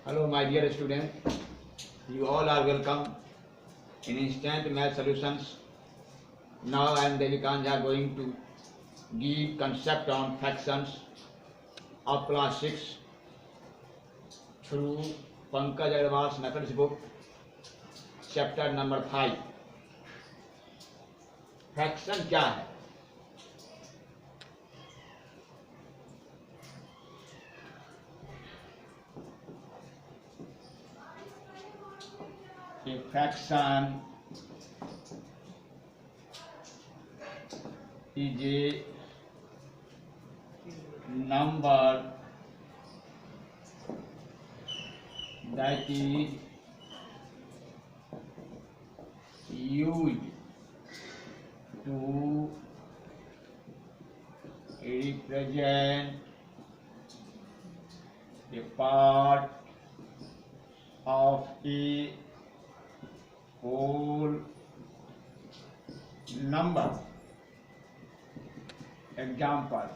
Hello, my dear student. You all are welcome in Instant Math Solutions. Now I am Devikant are going to give concept on fractions of class 6 through Pankaj Agarwal's methods book, chapter number 5. Fraction क्या है? A fraction is a number that is used to represent a part of a whole number. Example: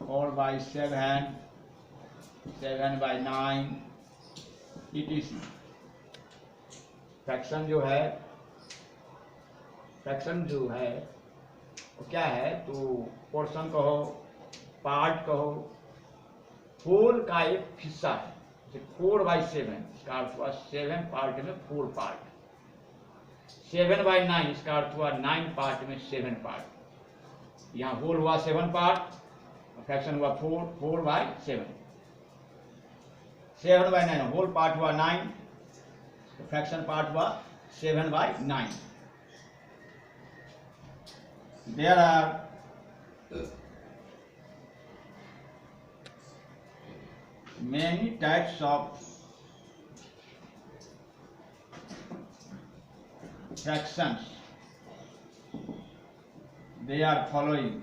4/7, 7/9, etc. Fraction जो है वो क्या है? तो portion कहो, part कहो, होल का एक हिस्सा है। जैसे 4/7 इसका अर्थ हुआ 7 पार्ट में 4 पार्ट, 7/9 इसका अर्थ हुआ 9 पार्ट में 7 पार्ट। यहाँ होल हुआ 7 पार्ट, फ्रैक्शन हुआ 4/7। 7/9 होल पार्ट हुआ 9, फ्रैक्शन पार्ट हुआ 7/9। There are many types of fractions. They are following: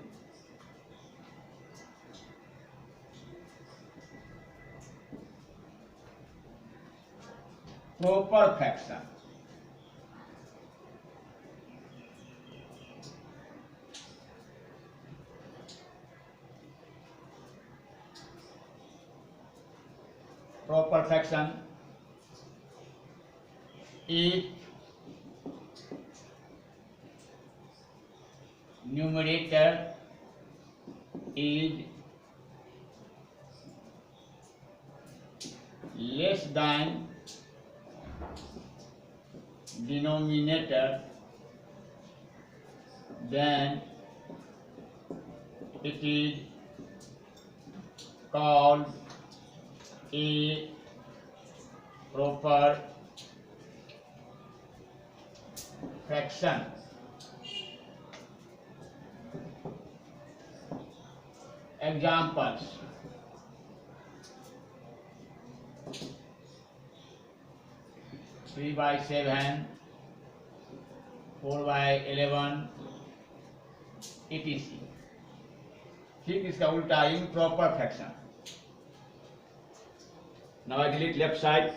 proper fraction, proper fraction is numerator is less than denominator, then it is called a proper fraction. Examples: 3/7, 4/11, etc. ठीक इसका उल्टा improper fraction. Now I delete left side.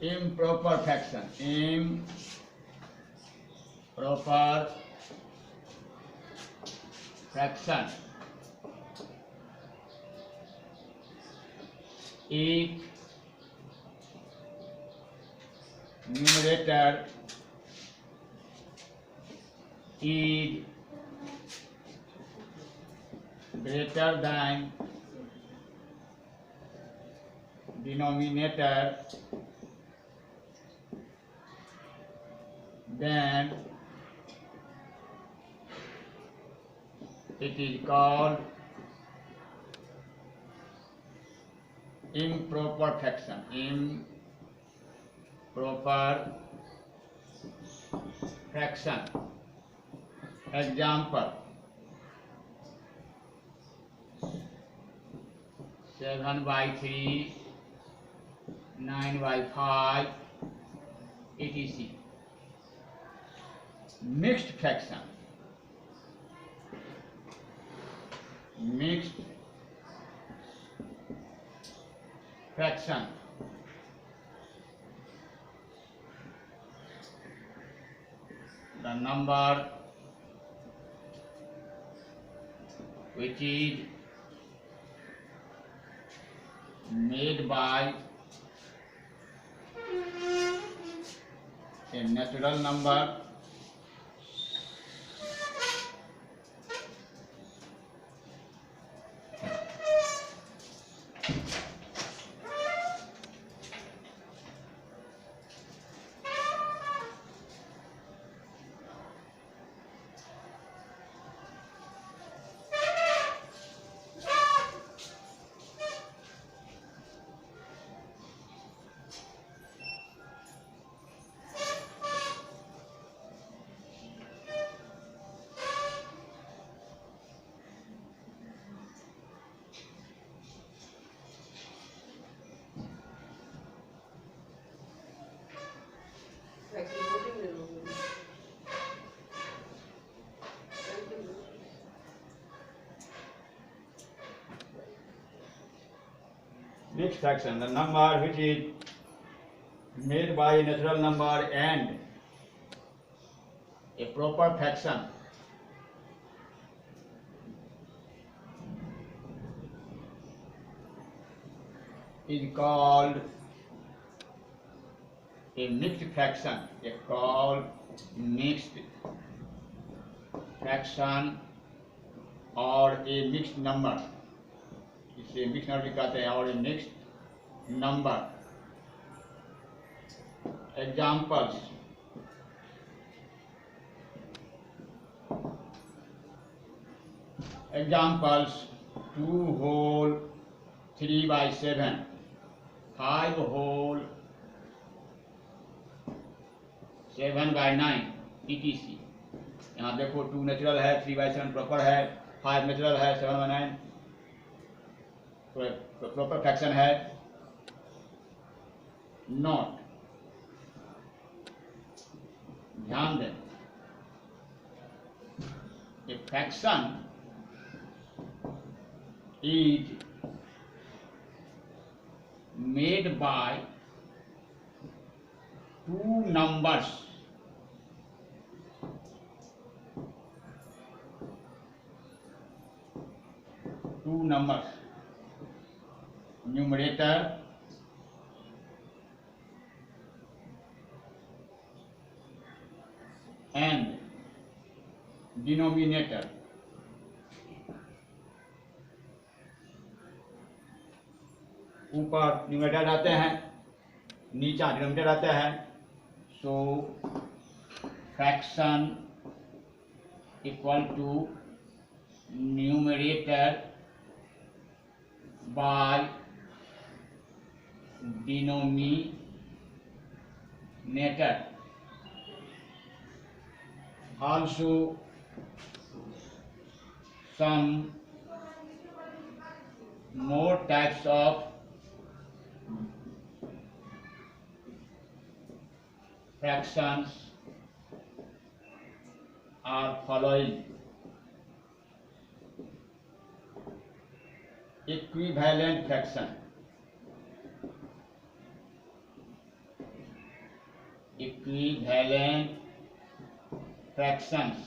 Improper fraction. Improper fraction if numerator is greater than denominator, then it is called improper fraction. Improper fraction. Example: 7/3, 9/5, etc. Mixed fraction. Mixed fraction. The number which is made by a natural number mixed fraction, the number which is made by a natural number and a proper fraction is called a mixed fraction. Is called mixed fraction or a mixed number. इसे mix number भी कहते हैं और mixed number. Examples: examples 2 whole 3/7, 5 whole 7/9, etc. यहाँ देखो 2 natural है, 3/7 proper है, 5 natural है, 7/9 प्रॉपर फ्रैक्शन है. नोट, ध्यान दें, a fraction is made by 2 numbers numerator and denominator. ऊपर न्यूमरेटर आते हैं, नीचा डिनोमिनेटर आता है. So fraction equal to numerator by denominator. Also some more types of fractions are following. Equivalent fraction. Equivalent fractions.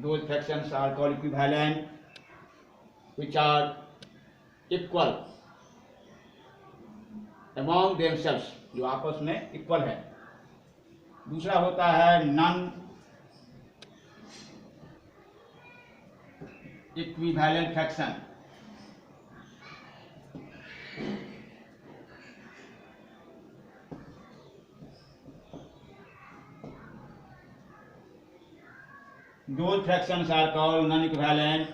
Those fractions are called equivalent, which are equal among themselves, जो आपस में equal है. दूसरा होता है non equivalent fraction. Those fractions are called non-equivalent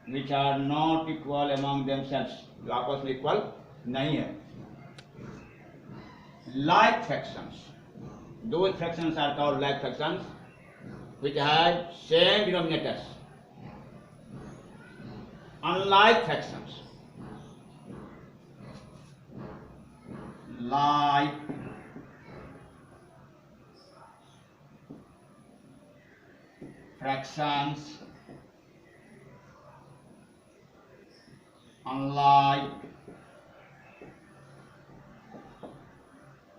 which are not equal among themselves, जो आपस में इक्वल नहीं है. Like fractions, those fractions are called like fractions which have same denominators. Unlike fractions, like fractions, unlike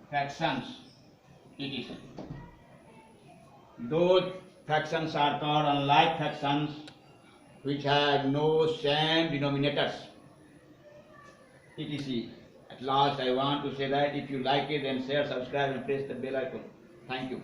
fractions, etc. Those fractions are called unlike fractions which have no same denominators, etc. At last, I want to say that if you like it, then share, subscribe, and press the bell icon. Thank you.